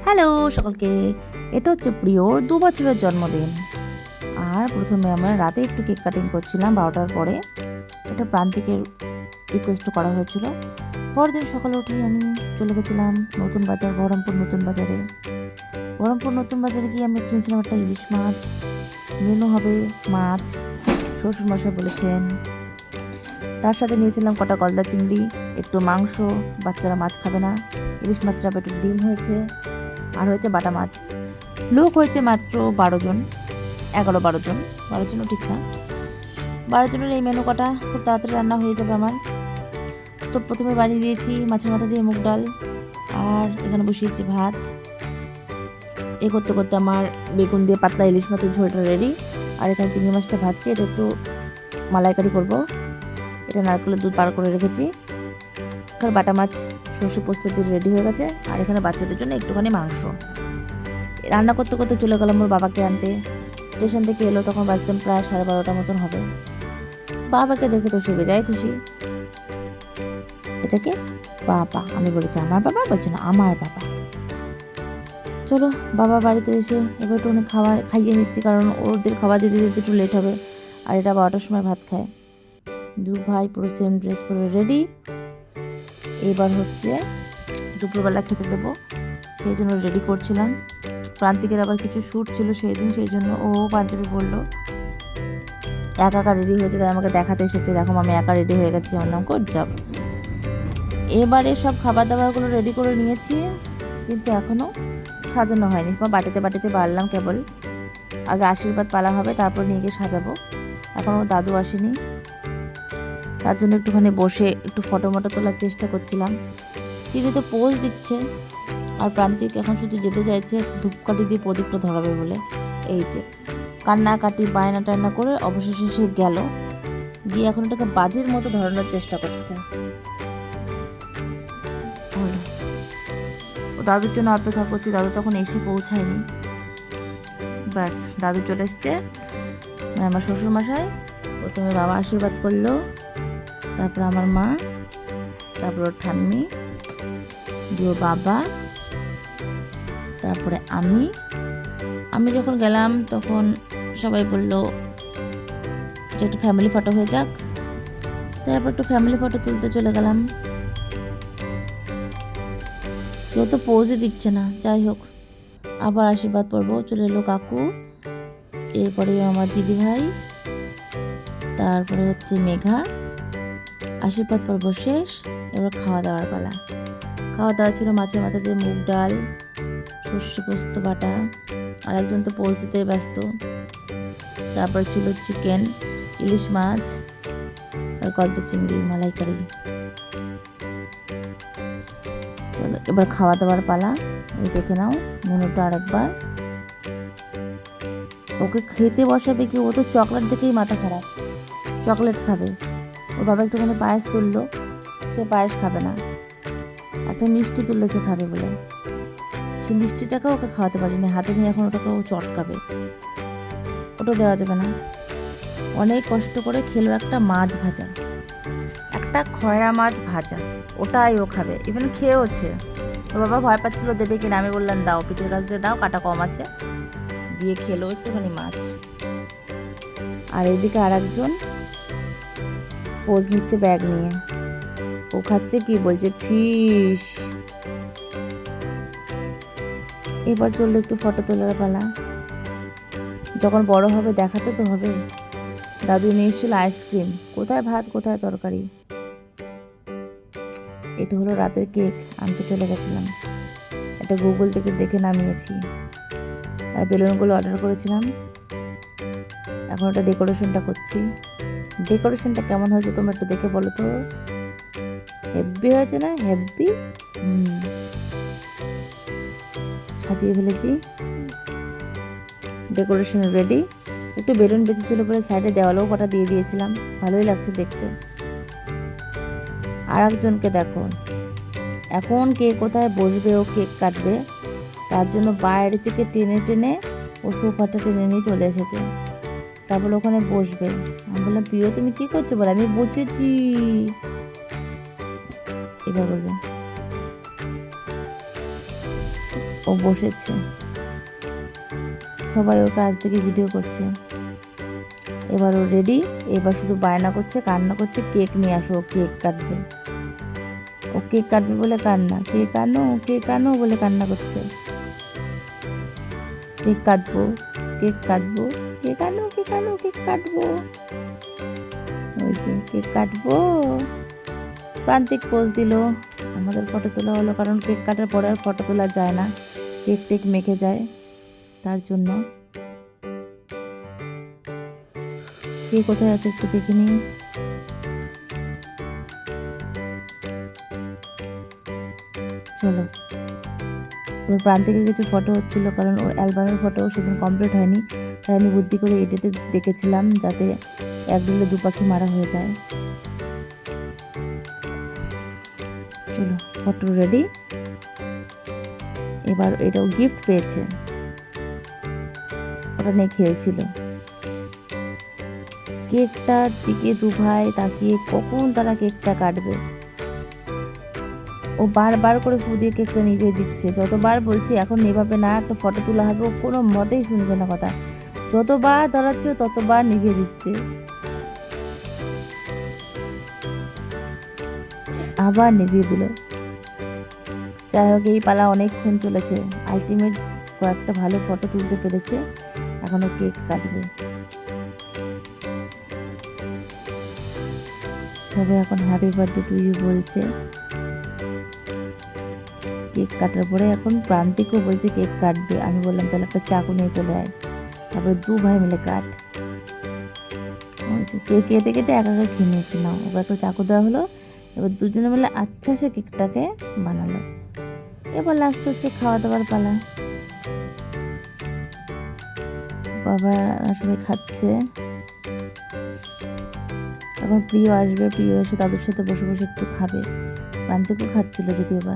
Hello সকলকে, এটা হচ্ছে প্রিয়র 2 বছরের জন্মদিন। আর প্রথমে আমরা রাতে একটু কেক কাটিং করছিলাম 12টার পরে। এটা প্রান্তিকের রিকোয়েস্ট করা হয়েছিল। পরদিন সকালে উঠেই আমি চলে গেছিলাম নতুন বাজার, বহরমপুর নতুন বাজারে। বহরমপুর নতুন বাজারে গিয়ে আমি কিনেছিলাম একটা ইলিশ মাছ। মেনু হবে মাছ, শ্বশুরমশাই বলেছেন। তার সাথে নিয়েছিলাম কটা গলদা চিংড়ি, একটু মাংস, বাচ্চারা মাছ খাবে না, ইলিশ মাছটা একটু ডিম হয়েছে, আর হয়েছে বাটা মাছ। লোক হয়েছে মাত্র 12 জন, 11-12 জন, 12 জনও ঠিক না। 12 জনের এই মেনু কটা খুব তাড়াতাড়ি রান্না হয়ে যাবে আমার। তো প্রথমে বানিয়ে দিয়েছি মাছের মাথা দিয়ে মুগ ডাল, আর এখানে বসিয়েছি ভাত। এ করতে করতে আমার বেগুন দিয়ে পাতলা ইলিশ মাছের ঝোলটা রেডি। আর এখানে চিংড়ি মাছটা ভাজছি, এটা একটু মালাইকারি করব। এটা নারকেলের দুধ পার করে রেখেছি। এখানে বাটা মাছ সর্ষে পোস্ত দিয়ে রেডি হয়ে গেছে। আর এখানে বাচ্চাদের জন্য একটুখানি মাংস। রান্না করতে করতে চলে গেলাম ওর বাবাকে আনতে। স্টেশন থেকে এলো তখন বাজতেন প্রায় 12:30 মতন হবে। বাবাকে দেখে তো সেবে যায় খুশি। এটাকে বাবা, আমি বলেছি আমার বাবা, বলছে না আমার বাবা। চলো বাবা বাড়িতে এসে এবার একটু অনেক খাবার খাইয়ে নিচ্ছি, কারণ ওদের খাবার দিতে দিতে একটু লেট হবে। আর এটা 12টার সময় ভাত খায়। দু ভাই পুরো সেম ড্রেস পরে রেডি। এবার হচ্ছে দুপুরবেলা খেতে দেবো, সেই জন্য রেডি করছিলাম। প্রান্তিকের আবার কিছু শ্যুট ছিল সেই দিন, সেই জন্য ও পাঞ্জাবি পরলো। একা একা রেডি হয়েছে, তাই আমাকে দেখাতে এসেছে, দেখো আমি একা রেডি হয়ে গেছি। আমার নাম গুড জব। এবারে সব খাবার দাবারগুলো রেডি করে নিয়েছি, কিন্তু এখনও সাজানো হয়নি। বাটিতে বাটিতে বাড়লাম কেবল। আগে আশীর্বাদ পালা হবে, তারপর নিয়ে গিয়ে সাজাবো। এখনও দাদু আসেনি, তার জন্য একটুখানি বসে একটু ফটো মটো তোলার চেষ্টা করছিলাম। দিদি তো পোজ দিচ্ছে, আর প্রান্তিক এখন শুধু যেতে চাইছে ধূপকাঠি দিয়ে প্রদীপটা ধরাবে বলে। এই যে কান্নাকাটি বায়না টান্না করে অবশেষে সে গেল, গিয়ে এখন এটাকে বাজির মতো ধরানোর চেষ্টা করছে। ও দাদুর জন্য অপেক্ষা করছি, দাদু তখন এসে পৌঁছায়নি। ব্যাস দাদু চলে এসছে, মানে আমার শ্বশুরমশাই। প্রথমে বাবা আশীর্বাদ করলো, তারপর আমার মা, তারপর ওর ঠাম্মি, দিয়ে বাবা, তারপরে আমি যখন গেলাম তখন সবাই বললো যে একটু ফ্যামিলি ফটো হয়ে যাক। তারপর একটু ফ্যামিলি ফটো তুলতে চলে গেলাম। কেউ তো পোজই দিচ্ছে না। যাই হোক, আবার আশীর্বাদ পড়বো। চলে এলো কাকু, এরপরে আমার দিদি ভাই, তারপরে হচ্ছে মেঘা। আশীর্বাদ পর্ব শেষ, এবার খাওয়া দাওয়ার পালা। খাওয়া দাওয়া ছিল মাছের মাথা দিয়ে মুগ ডাল, সর্ষে পোস্ত বাটা, আর একজন তো পোজ দিতে ব্যস্ত। তারপর ছিল চিকেন, ইলিশ মাছ, আর গলদা চিংড়ি মালাইকারি। চলো এবার খাওয়া দাওয়ার পালা। এই দেখে নাও মেনুটা আরেকবার। ওকে খেতে বসাবে কি, ও তো চকলেট দেখেই মাথা খারাপ, চকলেট খাবে। ওর বাবা একটুখানি পায়েস তুললো, সে পায়েস খাবে না। একটা মিষ্টি তুলেছে খাবে বলে, সে মিষ্টিটাকেও ওকে খাওয়াতে পারিনি, হাতে নিয়ে এখন ওটাকে ও চটকাবে, ওটা দেওয়া যাবে না। অনেক কষ্ট করে খেলো একটা মাছ ভাজা, একটা খয়রা মাছ ভাজা, ওটাই ও খাবে। ইভেন খেয়েওছে। ওর বাবা ভয় পাচ্ছিল দেবে কিনা, আমি বললাম দাও, পিঠের কাছ দিয়ে দাও, কাটা কম আছে। দিয়ে খেলো একটুখানি মাছ। আর এদিকে আর একজন পোজ নিচ্ছে ব্যাগ নিয়ে, ও খাচ্ছে কি বলছে ফিশ। এবার চললো একটু ফটো তোলার পালা। যখন বড় হবে দেখাতে তো হবে। দাদু নিয়ে এসেছিল আইসক্রিম, কোথায় ভাত কোথায় তরকারি। এটা হলো রাতের কেক, আনতে চলে গেছিলাম। এটা গুগল থেকে দেখে নামিয়েছি। আর বেলুনগুলো অর্ডার করেছিলাম, এখন ওটা ডেকোরেশনটা করছি। ডেকোরেশনটা কেমন হয়েছে তোমরা একটু দেখে বলো তো। হেব্বি হয়েছে না? হেব্বি। সাজিয়ে ফেলেছি, ডেকোরেশন রেডি। একটু বেলুন বেঁচেছিল বলে সাইডে দেওয়ালেও কটা দিয়ে দিয়েছিলাম, ভালোই লাগছে দেখতে। আর একজনকে দেখো, এখন কে কোথায় বসবে, ও কেক কাটবে, তার জন্য বাইরে থেকে টেনে টেনে ও সোফাটা টেনে নিয়ে চলে এসেছে। তারপর ওখানে বসবে। আমি বললাম প্রিয় তুমি কি করছো, বলে আমি বসেছি। এবার বলবে ও বসেছে, সবাই ওর কাছ থেকে ভিডিও করছে। এবার ও রেডি, এবার শুধু বায়না করছে, কান্না করছে, কেক নিয়ে আসো, কেক কাটবে। ও কেক কাটবে বলে কান্না, কেক আনো, কেক আনো বলে কান্না করছে। কেক কাটবো, কেক কাটবো, কেক আনো, কেক আনো, কেক কাটবো। ওই যে কেক কাটবো। প্রান্তিক পোজ দিল, আমাদের ফটো তোলা হলো, কারণ কেক কাটার পরে আর ফটো তোলা যায় না, কেক টেক মেখে যায়, তার জন্য। কে কোথায় আছে একটু দেখে নিই। চলো, ওর প্রান্তিকের কিছু ফটো হচ্ছিল, কারণ ওর অ্যালবামের ফটো সেদিন কমপ্লিট হয়নি, তাই আমি বুদ্ধি করে এডিটে দেখেছিলাম যাতে এক দিলে দু পাখি মারা হয়ে যায়। চলো, ফটো রেডি। এবার এটাও গিফট পেয়েছে, ওটা নিয়ে খেলছিল। কেকটার দিকে দু ভাই তাকিয়ে কখন তারা কেকটা কাটবে। ও বারবার করে ফু দিয়ে কেকটা নিভিয়ে দিচ্ছে, যতবার বলছি এখন নেভাবে না, একটা ফটো তোলা হবে, ও কোনো মতেই শুনছে না কথা, যতবার ধরাচ্ছে ততবার নিভিয়ে দিচ্ছে। আবার নিভিয়ে দিল। যাই হোক, এই পালা অনেকক্ষণ চলেছে, আলটিমেট কয়েকটা ভালো ফটো তুলতে পেরেছে, এখনো কেক কাটবে। সবাই এখন হ্যাপি বার্থডে টু ইউ বলছে। কেক কাটার পরে এখন প্রান্তিকও বলছে কেক কাটবে। আমি বললাম তাহলে একটা চাকু নিয়ে চলে আয়, তারপরে দু ভাই মিলে কাট। কেক কেটে কেটে একা একা খেয়ে নিয়েছে, না ওকে একটা চাকু দেওয়া হলো, এবার দুজনে মিলে আচ্ছা সে কেকটাকে বানালো। এবার লাস্ট হচ্ছে খাওয়া দাওয়ার পালা। বাবা সবাই খাচ্ছে, এখন প্রিয় আসবে, প্রিয় এসে তাদের সাথে বসে বসে একটু খাবে। প্রান্তিকও খাচ্ছিল যদিও বা,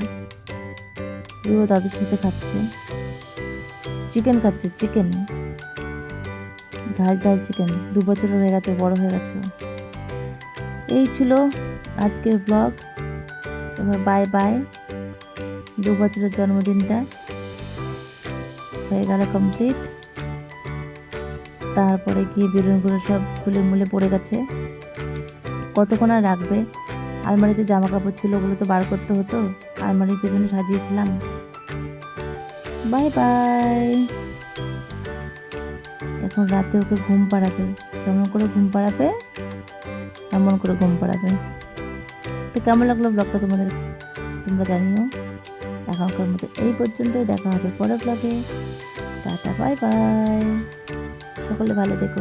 প্রিয় তাদের সাথে খাচ্ছে, চিকেন খাচ্ছে, চিকেন, ঝাল ঝাল চিকেন। 2 বছর হয়ে গেছে, বড় হয়ে গেছে। এই ছিল আজকের ব্লগ। এবার বাই বাই। 2 বছরের জন্মদিনটা হয়ে গেল কমপ্লিট। তারপরে গিয়ে বেলুনগুলো সব খুলে মুলে পড়ে গেছে, কতক্ষণ আর রাখবে। আলমারিতে জামা কাপড় ছিল, ওগুলো তো বার করতে হতো, আলমারির পেছনে সাজিয়েছিলাম। Bye bye. এখন রাতে ওকে ঘুম পাড়াবে, কেমন করে ঘুম পাড়াবে, এমন করে ঘুম পাড়াবে। তো কেমন লাগলো ব্লগটা তোমাদের, তোমরা জানিও। এখনকার মতো এই পর্যন্তই, দেখা হবে পরের ব্লগে। টাটা, বাই বাই, সকলে ভালো থেকো।